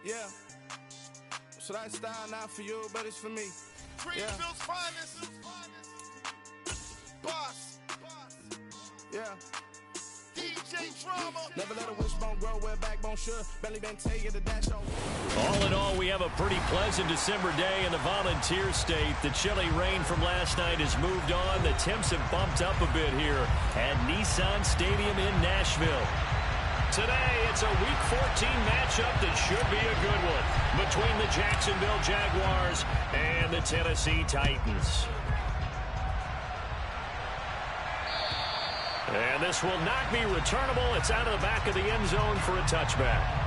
Yeah. So that style not for you, but it's for me. Greenville's finest. Boss. Yeah. DJ Drama. Never let a wishbone grow where a backbone should. Belly been tell you the dash on. All in all, we have a pretty pleasant December day in the Volunteer State. The chilly rain from last night has moved on. The temps have bumped up a bit here at Nissan Stadium in Nashville. Today, it's a Week 14 matchup that should be a good one between the Jacksonville Jaguars and the Tennessee Titans. And this will not be returnable. It's out of the back of the end zone for a touchback.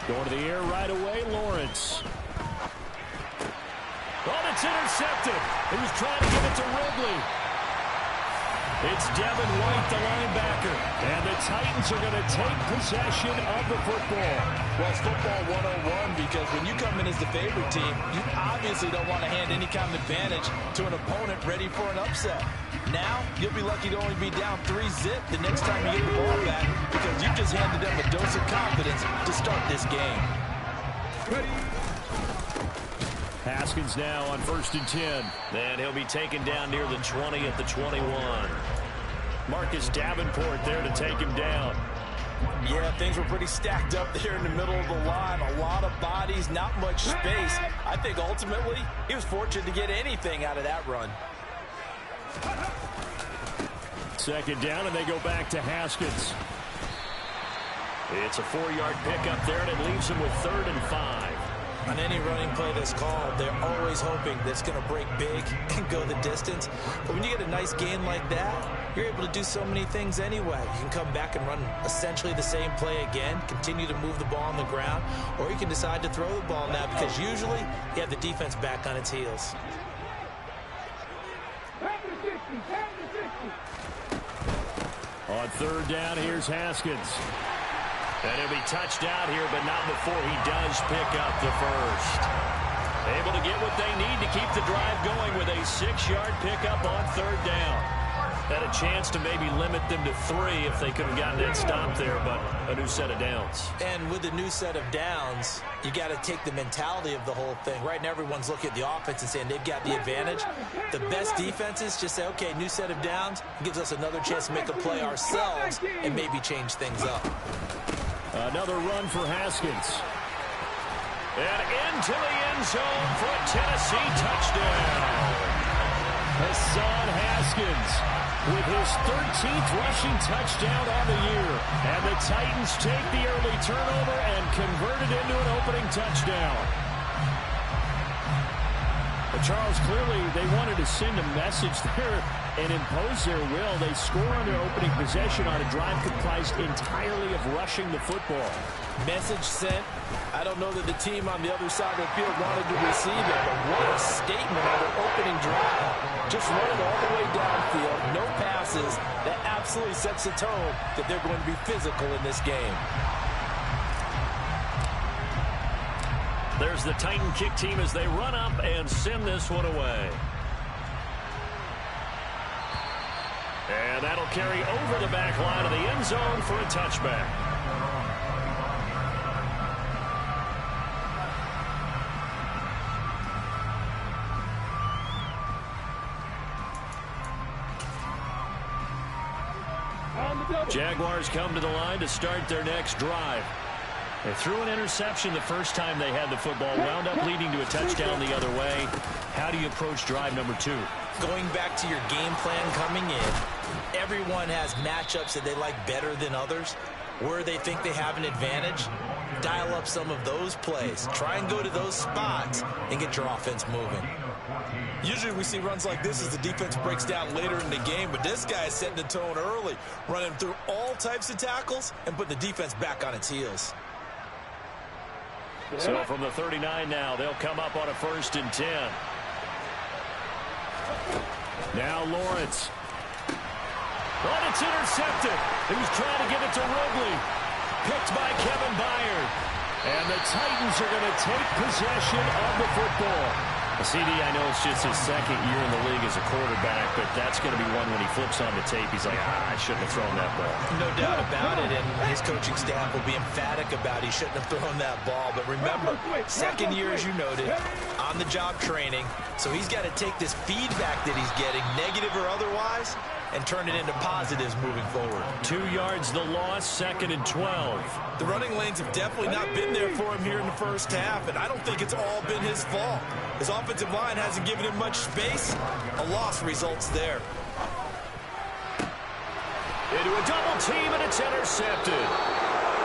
Going to the air right away, Lawrence. Oh, it's intercepted. He was trying to give it to Wrigley. It's Devin White, the linebacker. And the Titans are going to take possession of the football. Well, it's football 101 because when you come in as the favorite team, you obviously don't want to hand any kind of advantage to an opponent ready for an upset. Now, you'll be lucky to only be down 3-zip the next time you get the ball back because you just handed them a dose of confidence to start this game. Haskins now on 1st and 10. And he'll be taken down near the 20 at the 21. Marcus Davenport there to take him down. Yeah, things were pretty stacked up there in the middle of the line. A lot of bodies, not much space. I think ultimately he was fortunate to get anything out of that run. Second down, and they go back to Haskins. It's a 4-yard pickup there, and it leaves him with 3rd and 5. On any running play that's called, they're always hoping that it's going to break big and go the distance. But when you get a nice gain like that, you're able to do so many things anyway. You can come back and run essentially the same play again, continue to move the ball on the ground, or you can decide to throw the ball now because usually you have the defense back on its heels. On 3rd down, here's Haskins. And he'll be touched out here, but not before he does pick up the first. Able to get what they need to keep the drive going with a 6-yard pickup on 3rd down. Had a chance to maybe limit them to 3 if they could have gotten that stop there, but a new set of downs. And with the new set of downs, you got to take the mentality of the whole thing. Right now, everyone's looking at the offense and saying they've got the advantage. The best defenses just say, okay, new set of downs gives us another chance to make a play ourselves and maybe change things up. Another run for Haskins. And into the end zone for a Tennessee touchdown. Hassan Haskins with his 13th rushing touchdown on the year. And the Titans take the early turnover and convert it into an opening touchdown. But Charles, clearly they wanted to send a message there and impose their will. They score on their opening possession on a drive comprised entirely of rushing the football. Message sent. I don't know that the team on the other side of the field wanted to receive it, but what a statement on their opening drive. Just running all the way downfield, no passes. That absolutely sets the tone that they're going to be physical in this game. There's the Titan kick team as they run up and send this one away. And that'll carry over the back line of the end zone for a touchback. Jaguars come to the line to start their next drive. They threw an interception the first time they had the football, wound up leading to a touchdown the other way. How do you approach drive number 2? Going back to your game plan coming in, everyone has matchups that they like better than others. Where they think they have an advantage, dial up some of those plays. Try and go to those spots and get your offense moving. Usually we see runs like this as the defense breaks down later in the game, but this guy is setting the tone early, running through all types of tackles and putting the defense back on its heels. So from the 39 now, they'll come up on a 1st and 10. Now Lawrence. But it's intercepted. He was trying to give it to Ridley. Picked by Kevin Byard. And the Titans are going to take possession of the football. CD, I know it's just his second year in the league as a quarterback, but that's going to be one when he flips on the tape. He's like, I shouldn't have thrown that ball. No doubt about it, and his coaching staff will be emphatic about he shouldn't have thrown that ball. But remember, second year, as you noted, on-the-job training. So he's got to take this feedback that he's getting, negative or otherwise, and turn it into positives moving forward. 2 yards the loss, 2nd and 12. The running lanes have definitely not been there for him here in the first half, and I don't think it's all been his fault. His offensive line hasn't given him much space. A loss results there. Into a double team, and it's intercepted.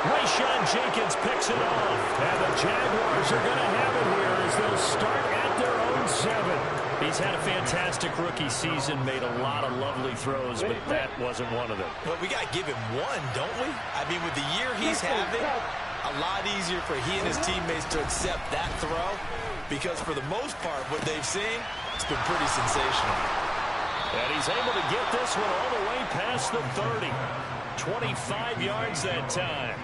Rayshawn Jenkins picks it off, and the Jaguars are going to have it here as they'll start at their own 7. He's had a fantastic rookie season, made a lot of lovely throws, but that wasn't one of them. Well, we got to give him one, don't we? I mean, with the year he's having, a lot easier for he and his teammates to accept that throw, because for the most part, what they've seen, it's been pretty sensational. And he's able to get this one all the way past the 30. 25 yards that time.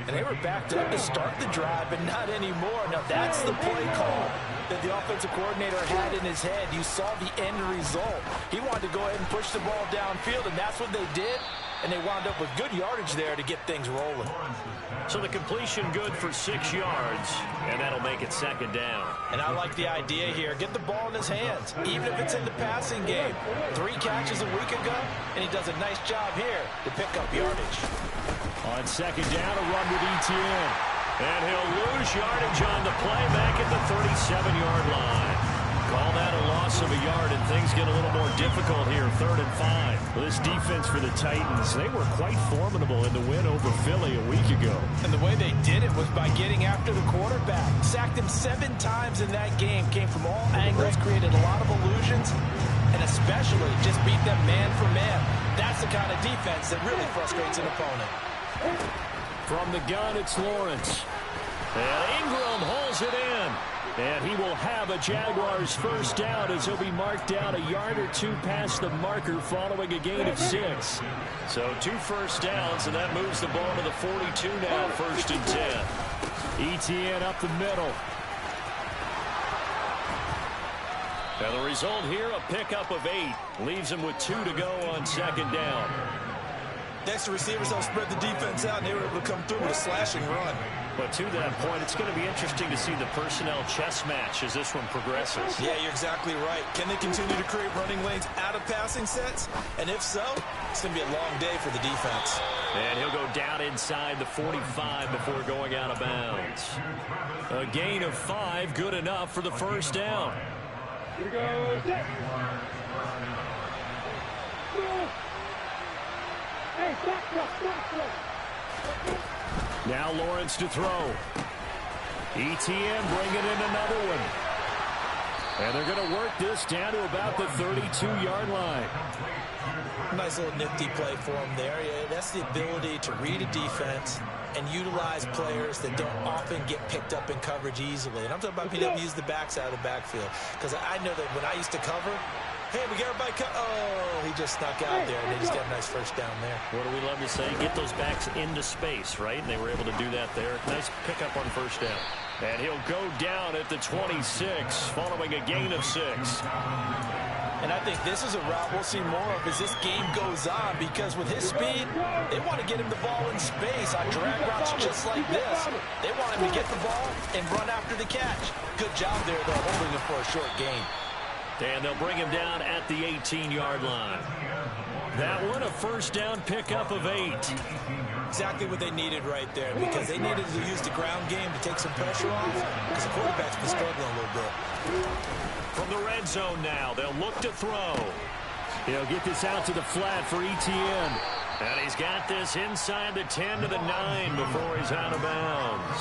And they were backed up to start the drive, but not anymore. Now, that's the play call that the offensive coordinator had in his head. You saw the end result. He wanted to go ahead and push the ball downfield, and that's what they did. And they wound up with good yardage there to get things rolling. So the completion good for 6 yards, and that'll make it 2nd down. And I like the idea here. Get the ball in his hands, even if it's in the passing game. 3 catches a week ago, and he does a nice job here to pick up yardage. On 2nd down, a run with Etienne. And he'll lose yardage on the play back at the 37-yard line. Call that a loss of a yard, and things get a little more difficult here, 3rd and 5. Well, this defense for the Titans, they were quite formidable in the win over Philly a week ago. And the way they did it was by getting after the quarterback. Sacked him 7 times in that game, came from all angles, created a lot of illusions, and especially just beat them man for man. That's the kind of defense that really frustrates an opponent. From the gun, it's Lawrence. And Ingram holds it in. And he will have a Jaguars first down as he'll be marked down a yard or 2 past the marker following a gain of 6. So 2 first downs, and that moves the ball to the 42 now, 1st and 10. Etienne up the middle. Now the result here, a pickup of 8. Leaves him with 2 to go on 2nd down. Next, the receivers helped spread the defense out, and they were able to come through with a slashing run. But to that point, it's going to be interesting to see the personnel chess match as this one progresses. Yeah, you're exactly right. Can they continue to create running lanes out of passing sets? And if so, it's going to be a long day for the defense. And he'll go down inside the 45 before going out of bounds. A gain of 5, good enough for the first down. Here we go. Now Lawrence to throw. Etienne bringing in another one. And they're going to work this down to about the 32-yard line. Nice little nifty play for him there. Yeah, that's the ability to read a defense and utilize players that don't often get picked up in coverage easily. And I'm talking about being able to use the backside of the backfield. Because I know that when I used to cover, hey, we got everybody oh, he just snuck out there, and they just got a nice first down there. What do we love to say? Get those backs into space, right? And they were able to do that there. Nice pickup on first down. And he'll go down at the 26, following a gain of 6. And I think this is a route we'll see more of as this game goes on, because with his speed, they want to get him the ball in space on drag routes just like this. They want him to get the ball and run after the catch. Good job there, though, holding him for a short gain. And they'll bring him down at the 18-yard line. That one, a first down pickup of 8. Exactly what they needed right there, because they needed to use the ground game to take some pressure off, because the quarterback's been struggling a little bit. From the red zone now, they'll look to throw. He'll get this out to the flat for Etienne. And he's got this inside the 10 to the 9 before he's out of bounds.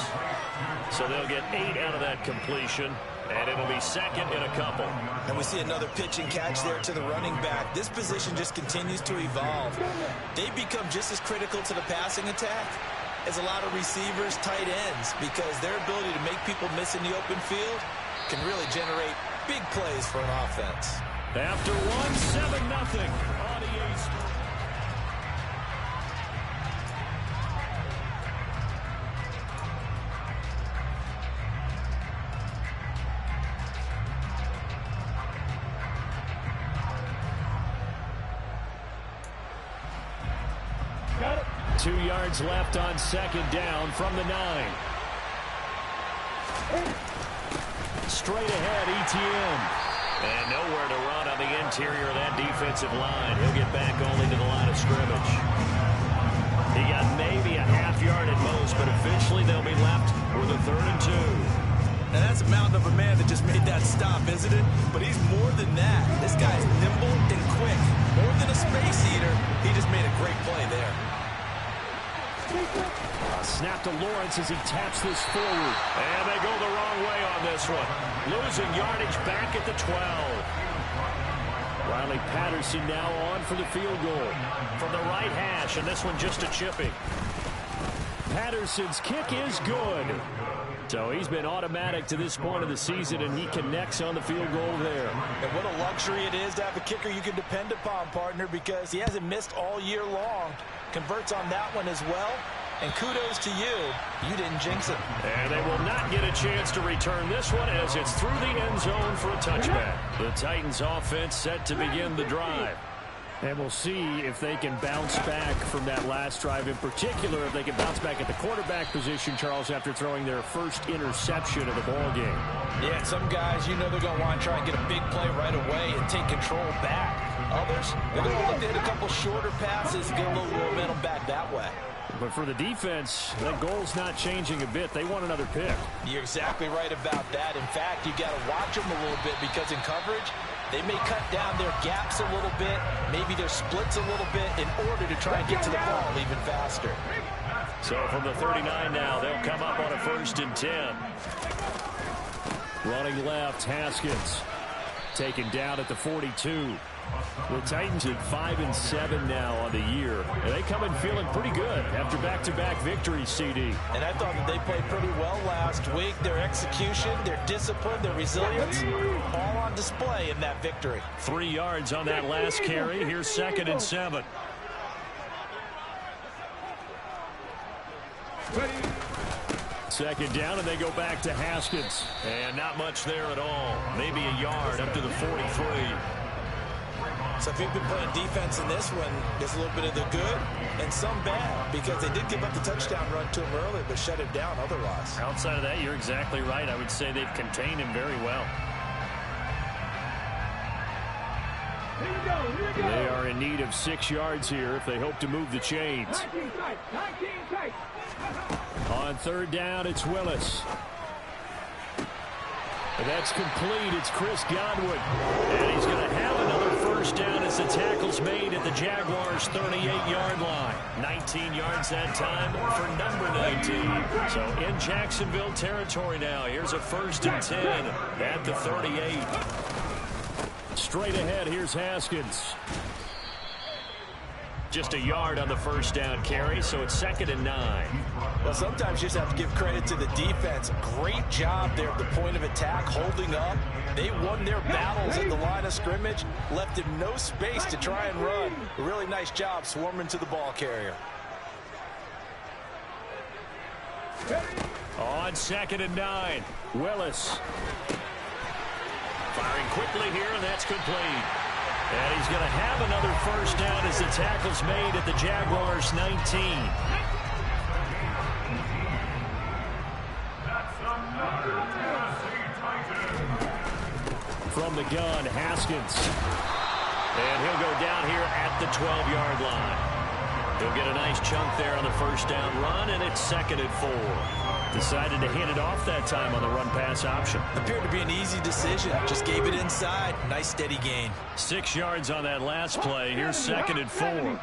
So they'll get 8 out of that completion. And it'll be second in a couple. And we see another pitch and catch there to the running back. This position just continues to evolve. They become just as critical to the passing attack as a lot of receivers, tight ends, because their ability to make people miss in the open field can really generate big plays for an offense. After one, 7-0 on the Ace. Got it. 2 yards left on second down from the 9. Straight ahead, ETN. And nowhere to run on the interior of that defensive line. He'll get back only to the line of scrimmage. He got maybe a half yard at most, but officially they'll be left with a 3rd and 2. Now that's a mountain of a man that just made that stop, isn't it? But he's more than that. This guy's nimble and quick. More than a space eater, he just made a great play there. Snap to Lawrence as he taps this forward. And they go the wrong way on this one. Losing yardage back at the 12. Riley Patterson now on for the field goal from the right hash, and this one just a chipping. Patterson's kick is good. So he's been automatic to this point of the season, and he connects on the field goal there. And what a luxury it is to have a kicker you can depend upon, partner, because he hasn't missed all year long. Converts on that one as well. And kudos to you. You didn't jinx it. And they will not get a chance to return this one as it's through the end zone for a touchback. The Titans offense set to begin the drive. And we'll see if they can bounce back from that last drive. In particular, if they can bounce back at the quarterback position, Charles, after throwing their first interception of the ball game. Yeah, some guys, you know they're going to want to try and get a big play right away and take control back. Others, they're going to look to hit a couple shorter passes and get a little momentum back that way. But for the defense, that goal's not changing a bit. They want another pick. You're exactly right about that. In fact, you got to watch them a little bit because in coverage, they may cut down their gaps a little bit, maybe their splits a little bit in order to try and get to the ball even faster. So from the 39 now, they'll come up on a 1st and 10. Running left, Haskins. Taken down at the 42. The Titans at 5-7 now on the year. And they come in feeling pretty good after back-to-back victories, CD. And I thought that they played pretty well last week. Their execution, their discipline, their resilience, all on display in that victory. 3 yards on that last carry. Here's 2nd and 7. Second down, and they go back to Haskins. And not much there at all. Maybe a yard up to the 43. So if you've been playing defense in this one, there's a little bit of the good and some bad because they did give up the touchdown run to him earlier but shut him down otherwise. Outside of that, you're exactly right. I would say they've contained him very well. Here we go. They are in need of 6 yards here if they hope to move the chains. 19 tight. On 3rd down, it's Willis. And that's complete. It's Chris Godwin. And he's going to have another 1st down as the tackle's made at the Jaguars' 38-yard line. 19 yards that time for number 19. So in Jacksonville territory now. Here's a 1st and 10 at the 38. Straight ahead, here's Haskins. Just a yard on the 1st down carry, so it's 2nd and 9. Well, sometimes you just have to give credit to the defense. Great job there at the point of attack, holding up. They won their battles at the line of scrimmage, left him no space to try and run. A really nice job swarming to the ball carrier. On 2nd and 9, Willis. Firing quickly here, and that's complete. And he's going to have another 1st down as the tackle's made at the Jaguars' 19. From the gun, Haskins. And he'll go down here at the 12-yard line. He'll get a nice chunk there on the 1st down run, and it's 2nd and 4. Decided to hand it off that time on the run-pass option. Appeared to be an easy decision. Just gave it inside. Nice steady gain. 6 yards on that last play. Here's 2nd and 4.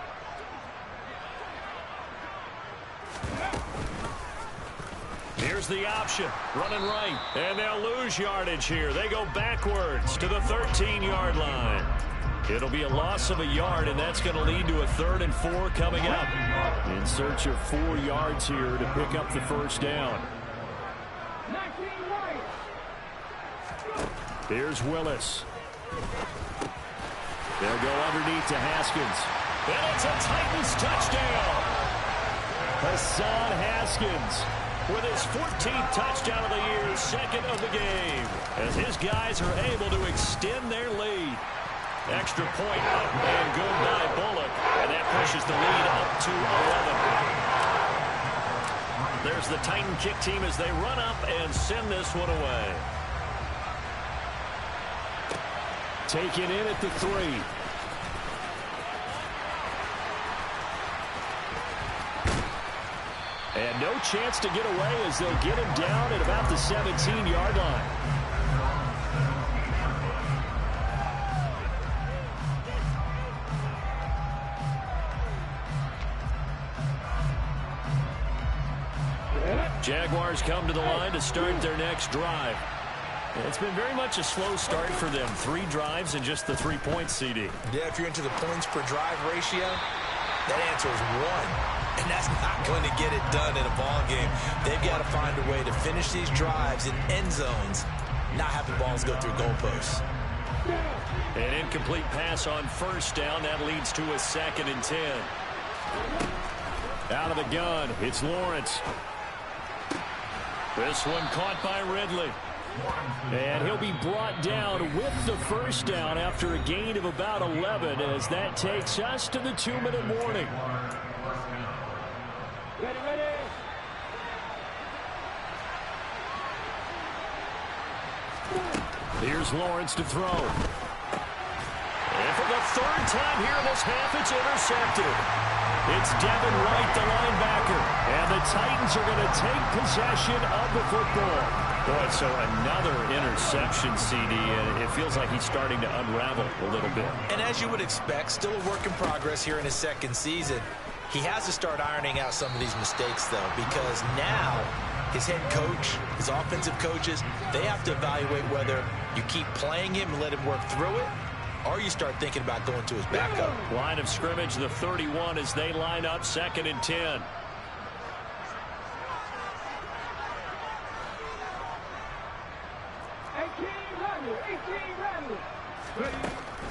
Here's the option. Running right. And they'll lose yardage here. They go backwards to the 13-yard line. It'll be a loss of a yard, and that's going to lead to a 3rd and 4 coming up. In search of 4 yards here to pick up the 1st down. Here's Willis. They'll go underneath to Haskins. And it's a Titans touchdown. Hassan Haskins with his 14th touchdown of the year, second of the game, as his guys are able to extend their lead. Extra point up and good by Bullock, and that pushes the lead up to 11. There's the Titan kick team as they run up and send this one away. Taken in at the 3. And no chance to get away as they'll get him down at about the 17-yard line. Jaguars come to the line to start their next drive. It's been very much a slow start for them. 3 drives and just the 3 points, CD. Yeah, if you're into the points per drive ratio, that answer is 1. And that's not going to get it done in a ball game. They've got to find a way to finish these drives in end zones, not have the balls go through goalposts. An incomplete pass on first down. That leads to a 2nd and 10. Out of the gun, it's Lawrence. This one caught by Ridley. And he'll be brought down with the first down after a gain of about 11 as that takes us to the 2-minute warning. Ready, ready. Here's Lawrence to throw. And for the 3rd time here in this half, it's intercepted. It's Devin White, the linebacker. And the Titans are going to take possession of the football. Boy, so another interception, CD, and it feels like he's starting to unravel a little bit. And as you would expect, still a work in progress here in his 2nd season. He has to start ironing out some of these mistakes, though, because now his head coach, his offensive coaches, they have to evaluate whether you keep playing him and let him work through it, or you start thinking about going to his backup. Line of scrimmage, the 31 as they line up, 2nd and 10.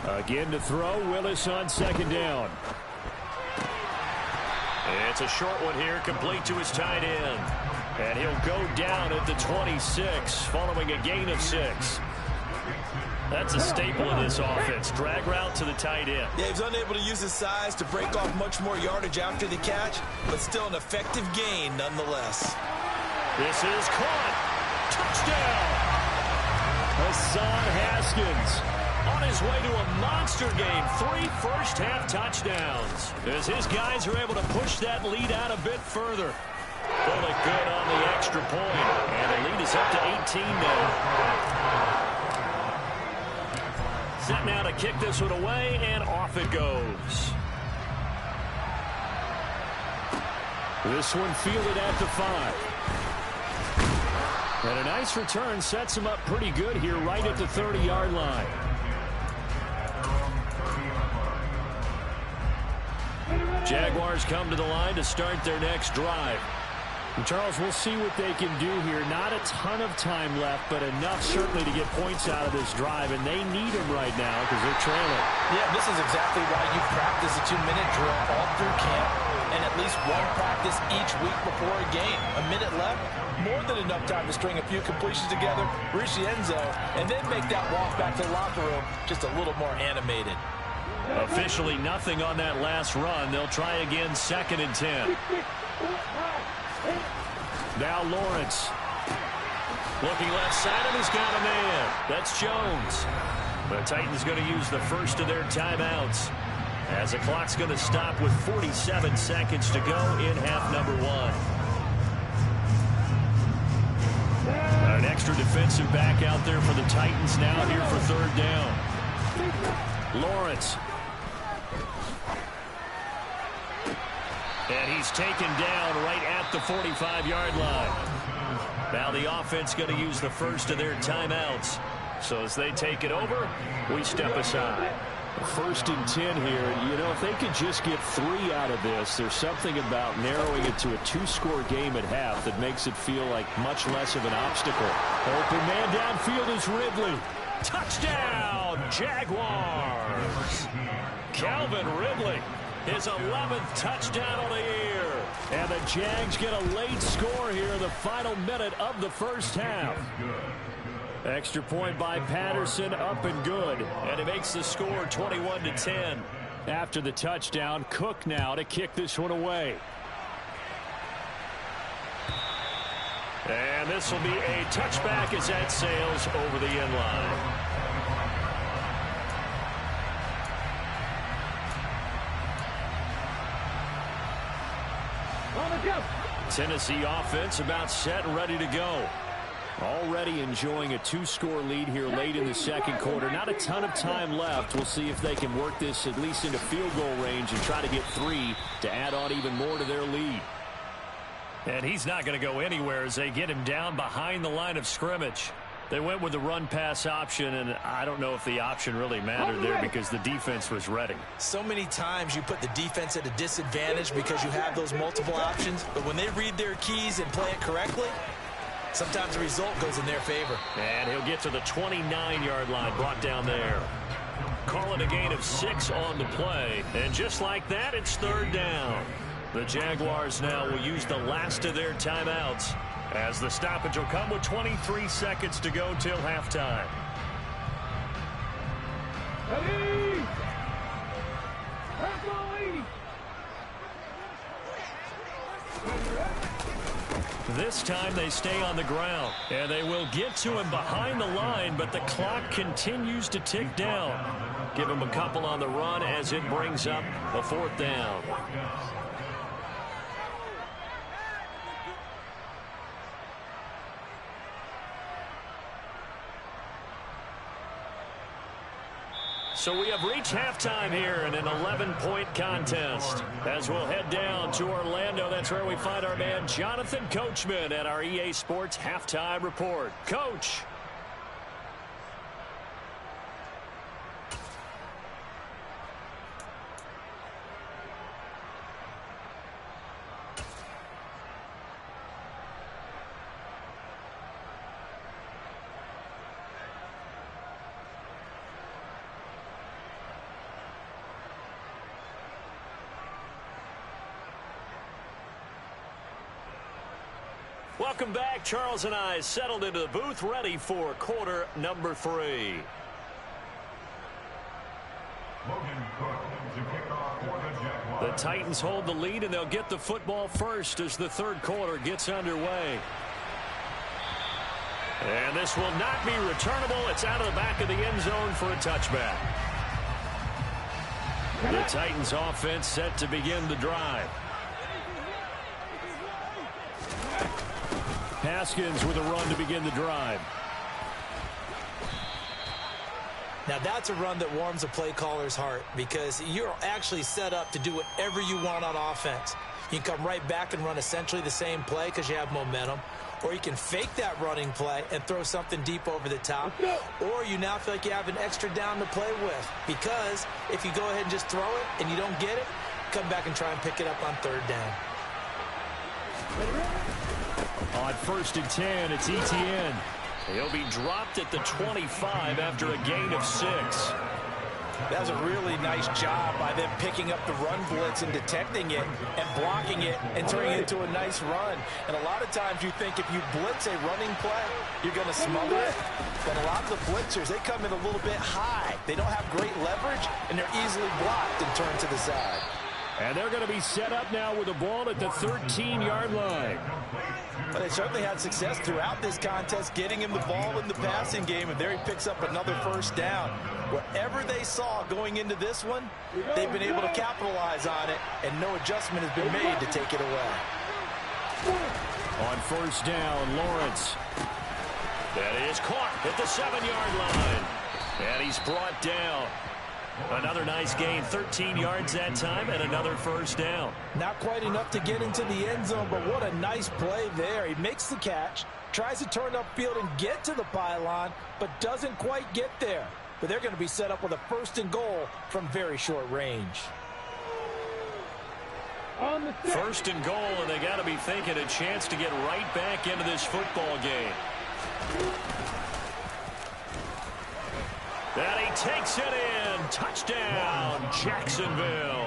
Again to throw, Willis on 2nd down. It's a short one here, complete to his tight end. And he'll go down at the 26, following a gain of 6. That's a staple of this offense. Drag route to the tight end. Yeah, he's unable to use his size to break off much more yardage after the catch, but still an effective gain nonetheless. This is caught. Touchdown! Hassan Haskins on his way to a monster game. 3 first-half touchdowns as his guys are able to push that lead out a bit further. Bullock good on the extra point, and the lead is up to 18 now. Set now to kick this one away, and off it goes. This one fielded at the 5. And a nice return sets him up pretty good here right at the 30-yard line. Jaguars come to the line to start their next drive. And Charles, we'll see what they can do here. Not a ton of time left, but enough certainly to get points out of this drive, and they need them right now because they're trailing. Yeah, this is exactly why you practice a 2-minute drill all through camp and at least one practice each week before a game. A minute left, more than enough time to string a few completions together, reach the end zone, and then make that walk back to the locker room just a little more animated. Officially nothing on that last run. They'll try again, 2nd and 10. Now Lawrence. Looking left side, and he's got a man. That's Jones. The Titans going to use the first of their timeouts as the clock's going to stop with 47 seconds to go in half number 1. An extra defensive back out there for the Titans now here for 3rd down. Lawrence. And he's taken down right at the 45-yard line. Now the offense going to use the first of their timeouts. So as they take it over, we step aside. 1st and 10 here. You know, if they could just get 3 out of this, there's something about narrowing it to a 2-score game at half that makes it feel like much less of an obstacle. Open man downfield is Ridley. Touchdown! Jaguars. Calvin Ridley, his 11th touchdown of the year. And the Jags get a late score here in the final minute of the first half. Extra point by Patterson, up and good. And it makes the score 21-10. After the touchdown, Cook now to kick this one away. And this will be a touchback as that sails over the end line. Tennessee offense about set and ready to go. Already enjoying a 2-score lead here late in the second quarter. Not a ton of time left. We'll see if they can work this at least into field goal range and try to get 3 to add on even more to their lead. And he's not going to go anywhere as they get him down behind the line of scrimmage. They went with the run-pass option, and I don't know if the option really mattered there because the defense was ready. So many times you put the defense at a disadvantage because you have those multiple options, but when they read their keys and play it correctly, sometimes the result goes in their favor. And he'll get to the 29-yard line, brought down there. Call it a gain of 6 on the play. And just like that, it's third down. The Jaguars now will use the last of their timeouts as the stoppage will come with 23 seconds to go till halftime. Ready? This time they stay on the ground, and they will get to him behind the line, but the clock continues to tick down. Give him a couple on the run as it brings up a 4th down. So we have reached halftime here in an 11-point contest. As we'll head down to Orlando, that's where we find our man Jonathan Coachman at our EA Sports Halftime Report. Coach. Welcome back. Charles and I settled into the booth, ready for quarter number 3. The Titans hold the lead, and they'll get the football first as the third quarter gets underway. And this will not be returnable. It's out of the back of the end zone for a touchback. The Titans offense set to begin the drive. Haskins with a run to begin the drive. Now that's a run that warms a play caller's heart because you're actually set up to do whatever you want on offense. You can come right back and run essentially the same play because you have momentum. Or you can fake that running play and throw something deep over the top. Or you now feel like you have an extra down to play with. Because if you go ahead and just throw it and you don't get it, come back and try and pick it up on third down. On 1st and 10, it's Etienne. He'll be dropped at the 25 after a gain of 6. That was a really nice job by them picking up the run blitz and detecting it and blocking it and turning it into a nice run. And a lot of times you think if you blitz a running play, you're going to smother it. But a lot of the blitzers, they come in a little bit high. They don't have great leverage, and they're easily blocked and turned to the side. And they're going to be set up now with the ball at the 13-yard line. But they certainly had success throughout this contest getting him the ball in the passing game, and there he picks up another first down. Whatever they saw going into this one, they've been able to capitalize on it, and no adjustment has been made to take it away. On 1st down, Lawrence. That is caught at the 7-yard line. And he's brought down. Another nice gain, 13 yards that time, and another first down. Not quite enough to get into the end zone, but what a nice play there. He makes the catch, tries to turn upfield and get to the pylon, but doesn't quite get there. But they're going to be set up with a 1st and goal from very short range. 1st and goal, and they got to be thinking a chance to get right back into this football game. And he takes it in. Touchdown, Jacksonville.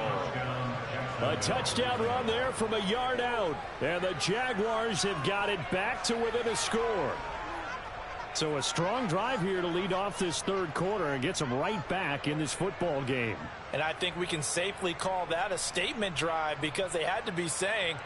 A touchdown run there from a yard out. And the Jaguars have got it back to within a score. So a strong drive here to lead off this third quarter and gets them right back in this football game. And I think we can safely call that a statement drive because they had to be saying,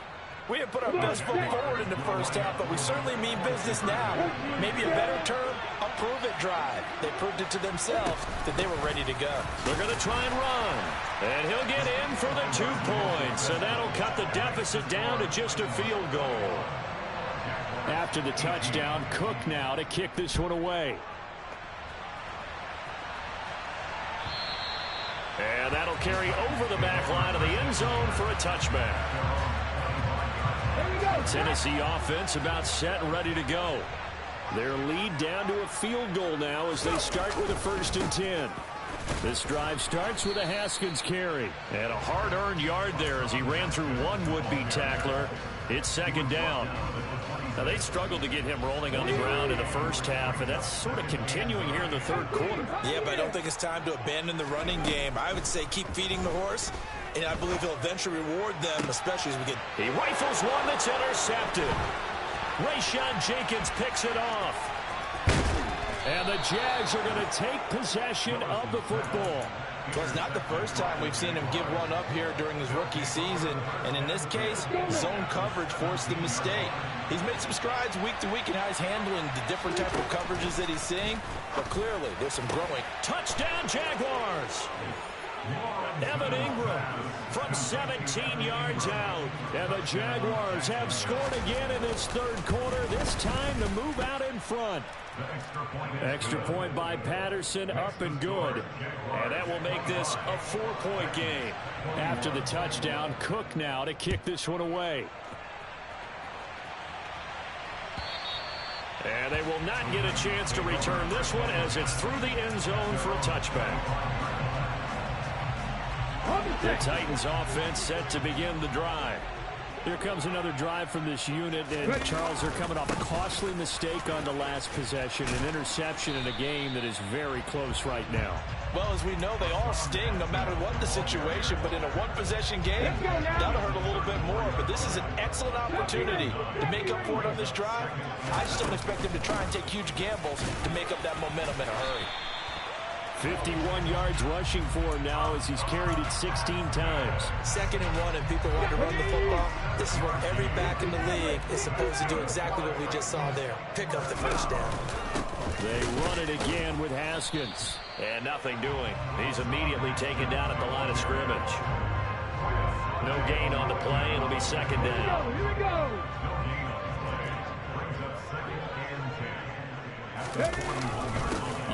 we have put our best foot forward in the first half, but we certainly mean business now. Maybe a better term, a prove-it drive. They proved it to themselves that they were ready to go. They're going to try and run. And he'll get in for the 2 points. And that'll cut the deficit down to just a field goal. After the touchdown, Cook now to kick this one away. And that'll carry over the back line of the end zone for a touchback. Tennessee offense about set and ready to go. Their lead down to a field goal now as they start with a 1st and 10. This drive starts with a Haskins carry. And a hard-earned yard there as he ran through one would-be tackler. It's 2nd down. Now, they struggled to get him rolling on the ground in the first half, and that's sort of continuing here in the third quarter. Yeah, but I don't think it's time to abandon the running game. I would say keep feeding the horse, and I believe he'll eventually reward them, especially as we get... He rifles one that's intercepted. Rayshon Jenkins picks it off. And the Jags are going to take possession of the football. Well, it's not the first time we've seen him give one up here during his rookie season. And in this case, zone coverage forced the mistake. He's made some strides week to week in how he's handling the different type of coverages that he's seeing. But clearly, there's some growing. Touchdown, Jaguars! Evan Ingram from 17 yards out. And the Jaguars have scored again in this third quarter, this time to move out in front. Extra point by Patterson, up and good. And that will make this a 4-point game. After the touchdown, Cook now to kick this one away. And they will not get a chance to return this one as it's through the end zone for a touchback. The Titans offense set to begin the drive. Here comes another drive from this unit, and Charles, are coming off a costly mistake on the last possession, an interception in a game that is very close right now. Well, as we know, they all sting no matter what the situation, but in a one-possession game, that'll hurt a little bit more. But this is an excellent opportunity to make up for it on this drive. I just don't expect them to try and take huge gambles to make up that momentum in a hurry. 51 yards rushing for him now as he's carried it 16 times. 2nd and 1, and people want to run the football. This is where every back in the league is supposed to do exactly what we just saw there. Pick up the first down. They run it again with Haskins. And nothing doing. He's immediately taken down at the line of scrimmage. No gain on the play. It'll be 2nd down. Here we go.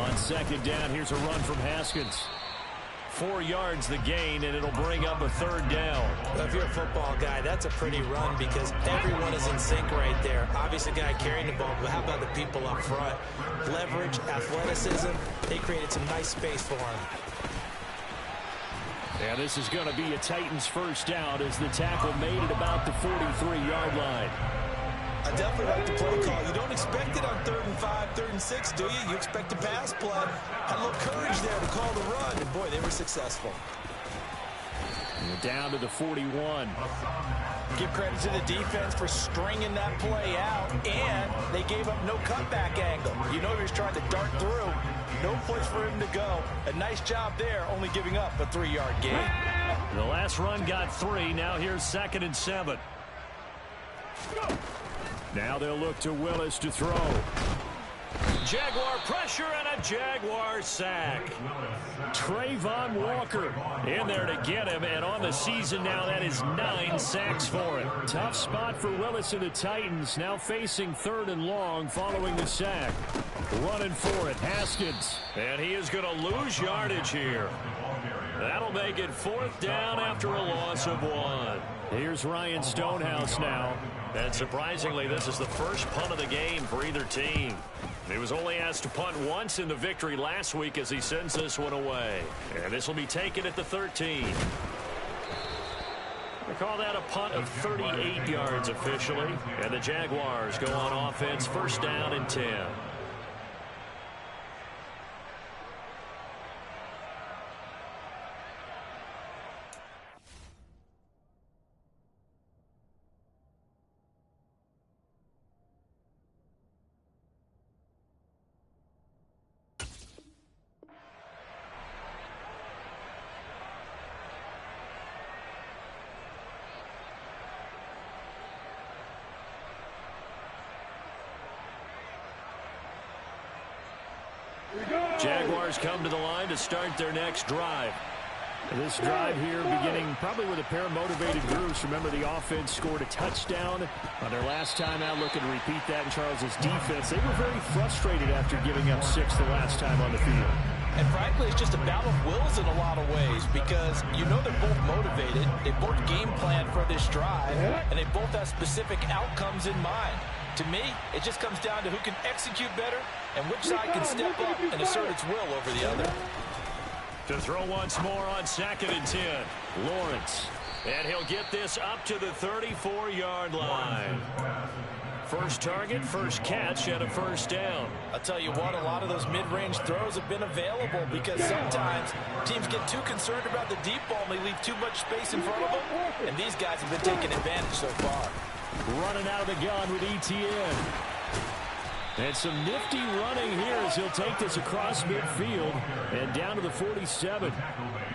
On 2nd down, here's a run from Haskins. 4 yards the gain, and it'll bring up a 3rd down. Well, if you're a football guy, that's a pretty run because everyone is in sync right there. Obviously, the guy carrying the ball, but how about the people up front? Leverage, athleticism, they created some nice space for him. And this is going to be a Titans first down as the tackle made at about the 43-yard line. I definitely like the play call. You don't expect it on 3rd and 5, 3rd and 6, do you? You expect a pass play. Had a little courage there to call the run, and boy, they were successful. And down to the 41. Give credit to the defense for stringing that play out, and they gave up no cutback angle. You know he was trying to dart through. No place for him to go. A nice job there, only giving up a 3-yard gain. The last run got 3. Now here's 2nd and 7. Now they'll look to Willis to throw. Jaguar pressure and a Jaguar sack. Trayvon Walker in there to get him, and on the season now that is 9 sacks for him. Tough spot for Willis and the Titans, now facing 3rd and long following the sack. Running for it, Haskins, and he is going to lose yardage here. That'll make it 4th down after a loss of 1. Here's Ryan Stonehouse now. And surprisingly, this is the first punt of the game for either team. He was only asked to punt once in the victory last week as he sends this one away. And this will be taken at the 13. They call that a punt of 38 yards officially. And the Jaguars go on offense, 1st down and 10. Jaguars come to the line to start their next drive. This drive here beginning probably with a pair of motivated groups. Remember, the offense scored a touchdown on their last time out. Looking to repeat that in Charles's defense. They were very frustrated after giving up 6 the last time on the field. And frankly, it's just a battle of wills in a lot of ways because you know they're both motivated. They both game plan for this drive, and they both have specific outcomes in mind. To me, it just comes down to who can execute better and which side can step up and assert its will over the other. To throw once more on 2nd and 10. Lawrence. And he'll get this up to the 34-yard line. First target, first catch, and a first down. I'll tell you what, a lot of those mid-range throws have been available because sometimes teams get too concerned about the deep ball and they leave too much space in front of them. And these guys have been taking advantage so far. Running out of the gun with ETN. And some nifty running here as he'll take this across midfield and down to the 47.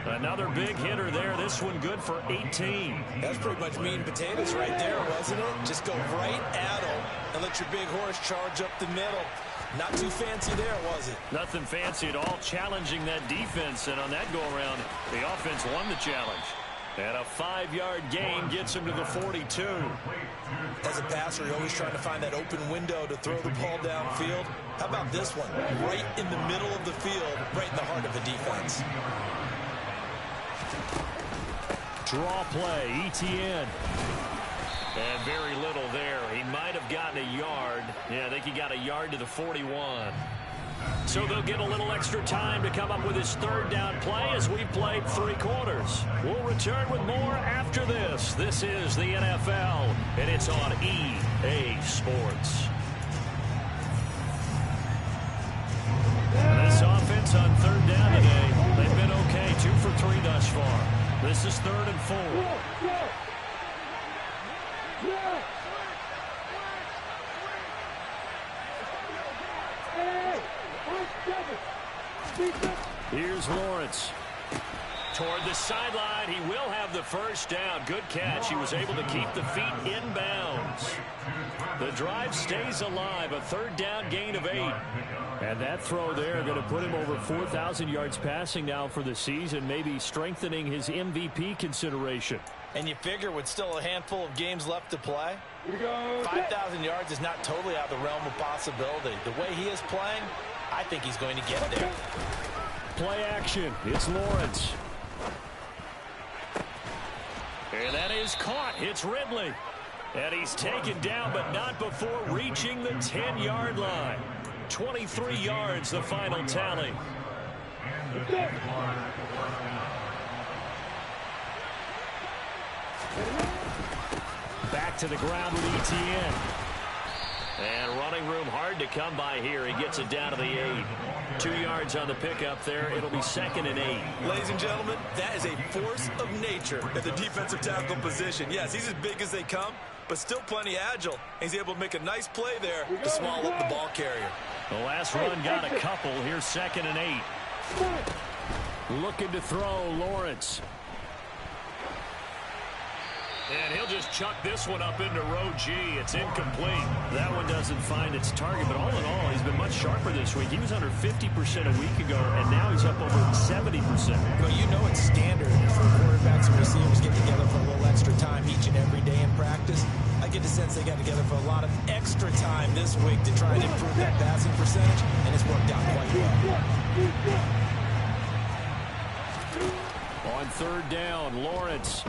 Another big hitter there. This one good for 18. That's pretty much meat and potatoes right there, wasn't it? Just go right at him and let your big horse charge up the middle. Not too fancy there, was it? Nothing fancy at all, challenging that defense. And on that go-around, the offense won the challenge. And a 5-yard gain gets him to the 42. As a passer, you're always trying to find that open window to throw the ball downfield. How about this one? Right in the middle of the field, right in the heart of the defense. Draw play, ETN. And very little there. He might have gotten a yard. Yeah, I think he got a yard to the 41. So they'll get a little extra time to come up with his 3rd down play as we've played 3 quarters. We'll return with more after this. This is the NFL, and it's on EA Sports. This offense on 3rd down today, they've been okay, 2 for 3 thus far. This is 3rd and 4. Here's Lawrence. Toward the sideline, he will have the first down. Good catch. He was able to keep the feet in bounds. The drive stays alive. A 3rd down gain of 8. And that throw there going to put him over 4,000 yards passing now for the season, maybe strengthening his MVP consideration. And you figure with still a handful of games left to play, 5,000 yards is not totally out of the realm of possibility. The way he is playing, I think he's going to get there. Play action. It's Lawrence. And that is caught. It's Ridley. And he's taken down, but not before reaching the 10-yard line. 23 yards, the final tally. Back to the ground with ETN. And running room hard to come by here. He gets it down to the 8. 2 yards on the pickup there. It'll be 2nd and 8. Ladies and gentlemen, that is a force of nature at the defensive tackle position. Yes, he's as big as they come, but still plenty agile. He's able to make a nice play there to swallow up the ball carrier. The last run got a couple. Here's 2nd and 8. Looking to throw, Lawrence. And he'll just chuck this one up into row G. It's incomplete. That one doesn't find its target, but all in all, he's been much sharper this week. He was under 50% a week ago, and now he's up over 70%. Well, you know it's standard for quarterbacks and receivers get together for a little extra time each and every day in practice. I get the sense they got together for a lot of extra time this week to try and improve that passing percentage, and it's worked out quite well. On 3rd down, Lawrence.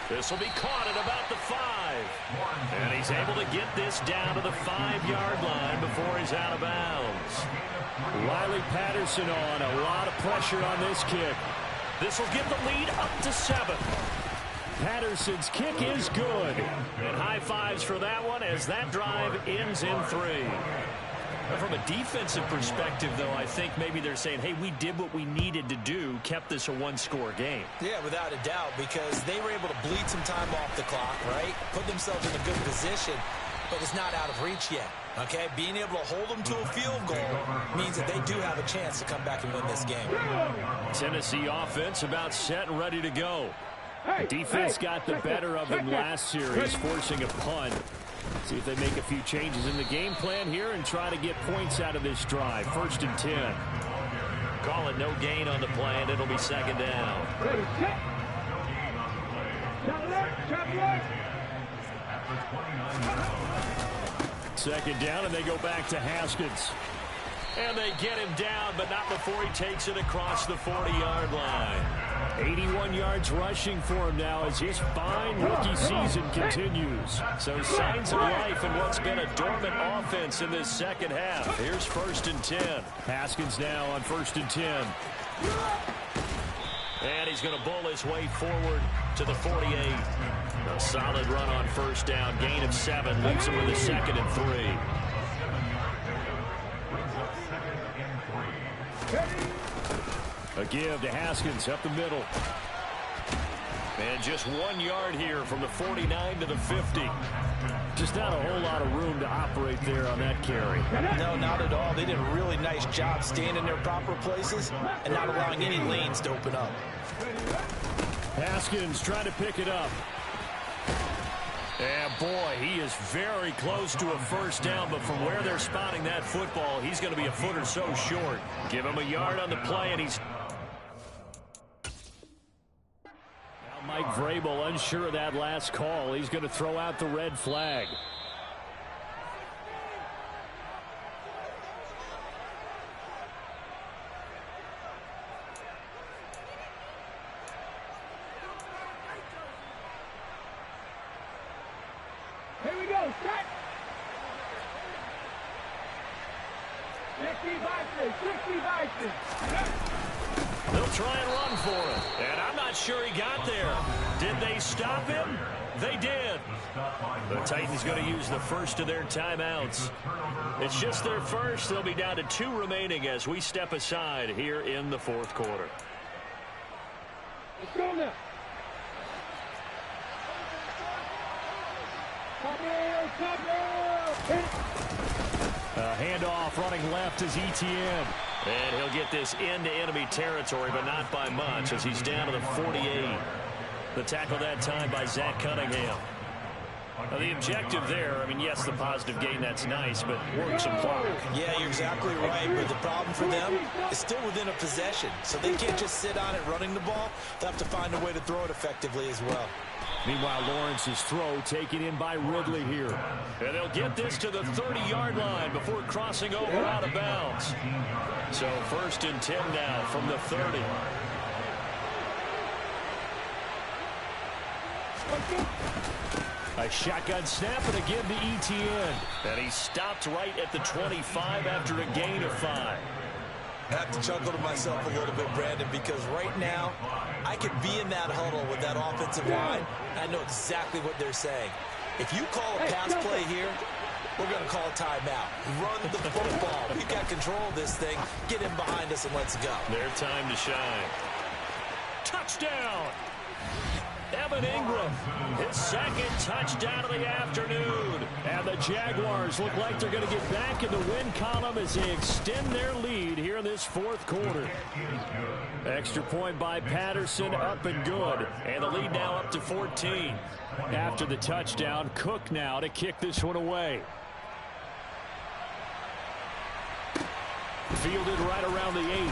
This will be caught at about the 5. And he's able to get this down to the 5-yard line before he's out of bounds. Riley Patterson on. A lot of pressure on this kick. This will give the lead up to 7. Patterson's kick is good. And high fives for that one as that drive ends in 3. From a defensive perspective, though, I think maybe they're saying, hey, we did what we needed to do, kept this a 1-score game. Yeah, without a doubt, because they were able to bleed some time off the clock, right? Put themselves in a good position, but it's not out of reach yet, okay? Being able to hold them to a field goal means that they do have a chance to come back and win this game. Tennessee offense about set and ready to go. Defense got the better of them last series, forcing a punt. See if they make a few changes in the game plan here and try to get points out of this drive. 1st and 10. Call it no gain on the play, and it'll be second down. Ready, check. Shot left, shot left. Second down, and they go back to Haskins. And they get him down, but not before he takes it across the 40-yard line. 81 yards rushing for him now as his fine rookie season continues. So signs of life in what's been a dormant offense in this second half. Here's 1st and 10. Haskins now on 1st and 10. And he's going to bull his way forward to the 48. A solid run on 1st down. Gain of 7 leaves him with a 2nd and 3. A give to Haskins up the middle. And just 1 yard here from the 49 to the 50. Just not a whole lot of room to operate there on that carry. No, not at all. They did a really nice job staying in their proper places and not allowing any lanes to open up. Haskins trying to pick it up. And boy, he is very close to a 1st down, but from where they're spotting that football, he's going to be a foot or so short. Give him a yard on the play, and he's... Now Mike Vrabel unsure of that last call. He's going to throw out the red flag. Here we go, set. 60 Bison, 60 Bison. They'll try and run for it. And I'm not sure he got there. Did they stop him? They did. The Titans going to use the first of their timeouts. It's just their first. They'll be down to 2 remaining as we step aside here in the 4th quarter. Let's go now. A handoff running left is ETN. And he'll get this into enemy territory, but not by much as he's down to the 48. The tackle that time by Zach Cunningham. Now the objective there, I mean, yes, the positive gain, that's nice, but work some clock. Yeah, you're exactly right, but the problem for them is still within a possession, so they can't just sit on it running the ball. They'll have to find a way to throw it effectively as well. Meanwhile, Lawrence's throw taken in by Ridley here. And they'll get this to the 30-yard line before crossing over out of bounds. So 1st and 10 now from the 30. A shotgun snap and a give to ETN. And he stopped right at the 25 after a gain of 5. I have to chuckle to myself a little bit, Brandon, because right now I could be in that huddle with that offensive line. I know exactly what they're saying. If you call a pass play here, we're going to call a timeout. Run the football. We've got control of this thing. Get in behind us and let's go. Their time to shine. Touchdown! Evan Ingram, his 2nd touchdown of the afternoon. And the Jaguars look like they're going to get back in the win column as they extend their lead here in this 4th quarter. Extra point by Patterson, up and good. And the lead now up to 14. After the touchdown, Cook now to kick this one away. Fielded right around the 8.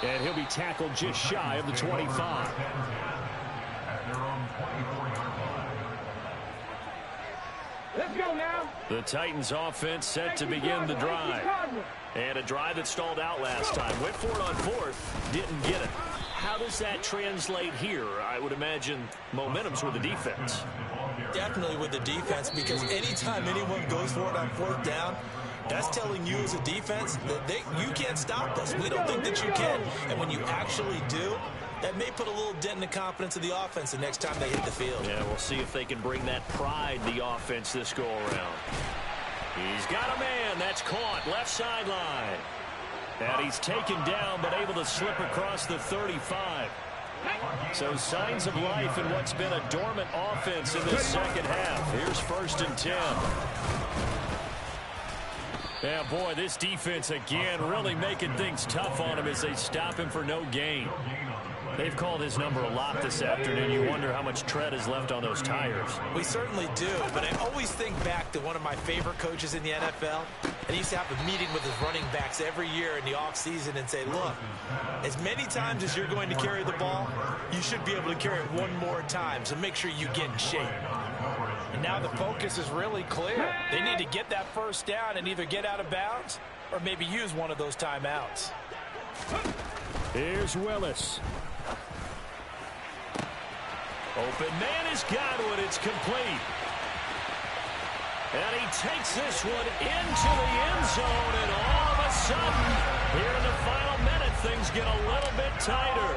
And he'll be tackled just shy of the 25. Let's go now. The Titans offense set to begin the drive. And a drive that stalled out last time. Went for it on 4th. Didn't get it. How does that translate here? I would imagine momentum's with the defense. Definitely with the defense, because anytime anyone goes for it on 4th down, that's telling you as a defense that you can't stop us. We don't think that you can. And when you actually do, that may put a little dent in the confidence of the offense the next time they hit the field. Yeah, we'll see if they can bring that pride, the offense, this go-around. He's got a man. That's caught. Left sideline. And he's taken down, but able to slip across the 35. So signs of life in what's been a dormant offense in this second half. Here's 1st and 10. Yeah, boy, this defense again really making things tough on him as they stop him for no gain. They've called his number a lot this afternoon. You wonder how much tread is left on those tires. We certainly do, but I always think back to one of my favorite coaches in the NFL. And he used to have a meeting with his running backs every year in the offseason and say, look, as many times as you're going to carry the ball, you should be able to carry it one more time, so make sure you get in shape. And now the focus is really clear. They need to get that first down and either get out of bounds or maybe use one of those timeouts. Here's Willis. Open man has got it. It's complete. And he takes this one into the end zone, and all of a sudden, here in the final minute, things get a little bit tighter.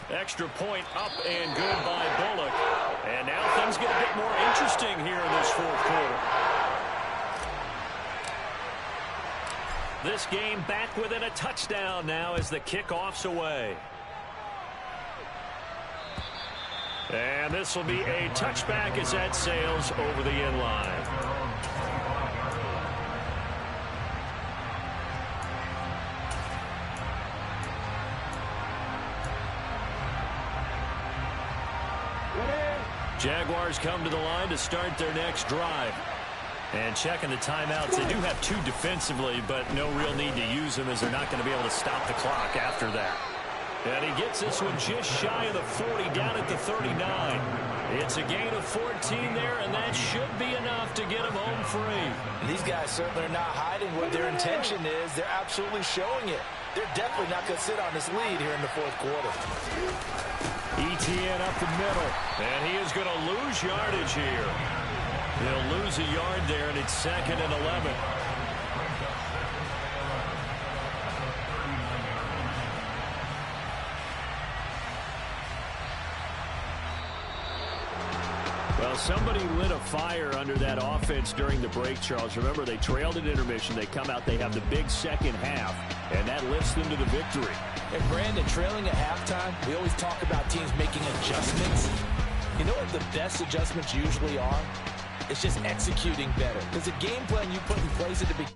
Extra point up and good by Bullock. And now things get a bit more interesting here in this fourth quarter. This game back within a touchdown now as the kickoff's away. And this will be a touchback as that sails over the end line. Jaguars come to the line to start their next drive. And checking the timeouts, they do have two defensively, but no real need to use them as they're not going to be able to stop the clock after that. And he gets this one just shy of the 40, down at the 39. It's a gain of 14 there, and that should be enough to get him home free. These guys certainly are not hiding what their intention is. They're absolutely showing it. They're definitely not going to sit on this lead here in the fourth quarter. ETN up the middle, and he is going to lose yardage here. He'll lose a yard there, and it's 2nd and 11. Well, somebody lit a fire under that offense during the break, Charles. Remember, they trailed at intermission. They come out, they have the big second half, and that lifts them to the victory. And Brandon, trailing at halftime, we always talk about teams making adjustments. You know what the best adjustments usually are? It's just executing better. Because the game plan you put in place at the beginning.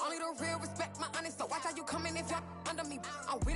Only the real respect my honest, so watch how you come in if you're under me. I'm with